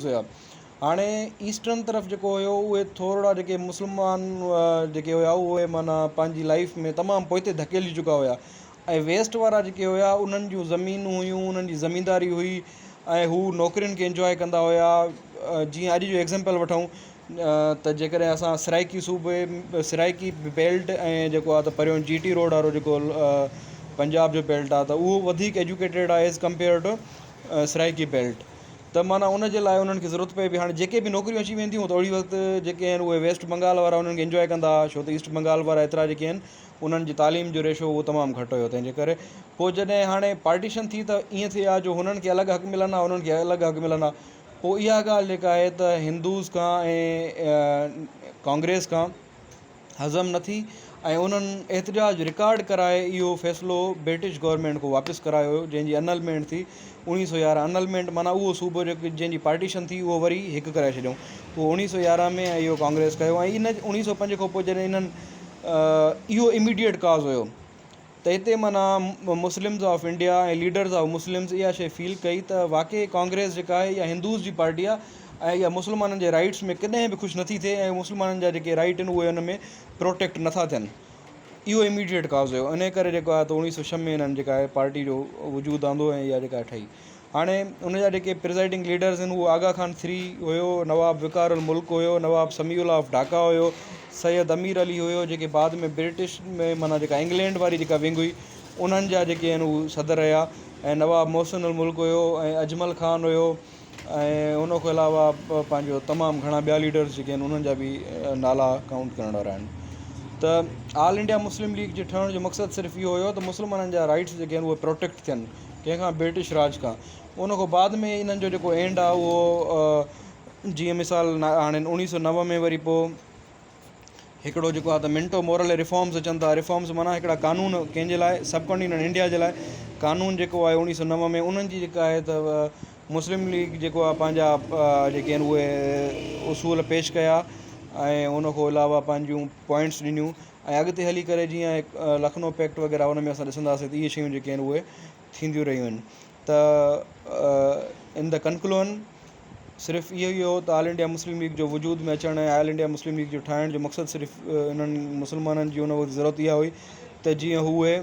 हुया। हाणे ईस्टर्न तरफ़ जेको हुयो उहे थोरा जेके मुस्लमान जेके हुया उहे माना पंहिंजी लाइफ में तमामु पोइते धकेली चुका हुया ऐं वेस्ट वारा जेके हुया उन्हनि जूं ज़मीनूं हुयूं, उन्हनि जी ज़मीनदारी हुई ऐं हू नौकिरियुनि खे इंजॉय कंदा हुया। जीअं अॼु जो एग्ज़ाम्पल वठूं त जेकॾहिं असां सराइकी सूबे सराइकी बेल्ट ऐं जेको आहे त परियों GT रोड वारो जेको पंजाब जो बेल्ट आहे त उहो वधीक एजुकेटेड आहे as compared to Saraiki belt. त माना उन जे लाइ उन्हनि खे ज़रूरत पए पई। हाणे जेके बि नौकिरियूं अची वेंदियूं त ओड़ी वक़्तु जेके आहिनि उहे वेस्ट बंगाल वारा उन्हनि खे इंजॉय कंदा, छो त ईस्ट बंगाल वारा एतिरा जेके आहिनि उन्हनि जी तालीम जो रेशो उहो तमामु घटि हुयो। तंहिंजे करे पोइ जॾहिं हाणे पार्टीशन थी त ईअं थिए आहे जो हुननि खे अलॻि हक़ मिलंदा, उन्हनि खे अलॻि हक़ मिलंदा। पोइ इहा ॻाल्हि जेका आहे त हिंदूज़ खां ऐं कांग्रेस खां हज़म न थी ऐं उन्हनि एहतजाज रिकॉर्ड कराए इहो फ़ैसिलो ब्रिटिश गवर्नमेंट को वापसि करायो हुयो, जंहिंजी अनलमेंट थी 1911। अनलमेंट माना उहो सूबो जेको जंहिंजी पार्टीशन थी उहो वरी हिकु करे छॾियऊं। उहो 1911 में इहो कांग्रेस कयो ऐं इन 1905 खां पोइ जॾहिं इन्हनि इहो इमीडिएट काज़ हुयो त हिते माना मुस्लिम्स ऑफ इंडिया ऐं लीडर्स ऑफ मुस्लिम्स इहा शइ फील कई त वाक़ई कांग्रेस जेका आहे इहा हिंदूज़ जी पार्टी आहे ऐं इहा मुस्लमाननि जे राइट्स में कॾहिं बि ख़ुशि नथी थिए ऐं मुस्लमाननि जा जेके राइट आहिनि उहे हुन में प्रोटेक्ट नथा थियनि। इहो इमीडिएट काज़ हुयो। इन करे जेको आहे त 1906 में हिननि जेका आहे पार्टी जो वजूदु आंदो ऐं इहा जेका ठही। हाणे उनजा जेके प्रिज़ाइडिंग लीडर्स आहिनि उहो आगा खान III हुयो, नवाब विकार उल मुल्क हुयो, नवाब समीउल्लाह ऑफ ढाका हुयो, सैयद अमीर अली हुयो जेके बाद में ब्रिटिश में माना जेका इंग्लैंड वारी जेका विंग हुई उन्हनि जा जेके आहिनि उहे सदर रहिया, ऐं नवाब मोहसिन उल मुल्क हुयो ऐं अजमल ख़ान हुयो ऐं उन खां अलावा पंहिंजो तमामु घणा ॿिया लीडर्स जेके आहिनि उन्हनि जा बि नाला काउंट करण वारा आहिनि। त ऑल इंडिया मुस्लिम लीग जे ठहण जो मक़सदु सिर्फ़ु इहो हुयो त मुस्लमाननि जा राइट्स जेके आहिनि उहे प्रोटेक्ट थियनि कंहिंखां ब्रिटिश राज खां। उन खां बाद में इन्हनि जो जेको एंड आहे उहो जीअं मिसाल हाणे 1909 में वरी पोइ हिकिड़ो जेको आहे त मिंटो मोरल रिफॉर्म्स अचनि था। रिफॉर्म्स माना हिकिड़ा कानून कंहिंजे लाइ, सब कॉन्टिनेंट इंडिया जे लाइ कानून जेको आहे 1909 में उन्हनि जी जेका आहे त मुस्लिम लीग जेको आहे पंहिंजा जेके आहिनि उहे उसूल पेश कया ऐं उन खां अलावा पंहिंजूं पॉइंट्स ॾिनियूं ऐं अॻिते हली करे जीअं लखनऊ पैक्ट वग़ैरह उन में असां ॾिसंदासीं त इहे शयूं जेके आहिनि उहे थींदियूं रहियूं आहिनि। त इन द कंक्लूजन सिर्फ़ु इहो ई हो त ऑल इंडिया मुस्लिम लीग जो वजूद में अचणु ऐं ऑल इंडिया मुस्लिम लीग जो ठाहिण जो मक़सदु सिर्फ़ु इन्हनि मुस्लमाननि जी उन वक़्तु ज़रूरत इहा हुई त जीअं उहे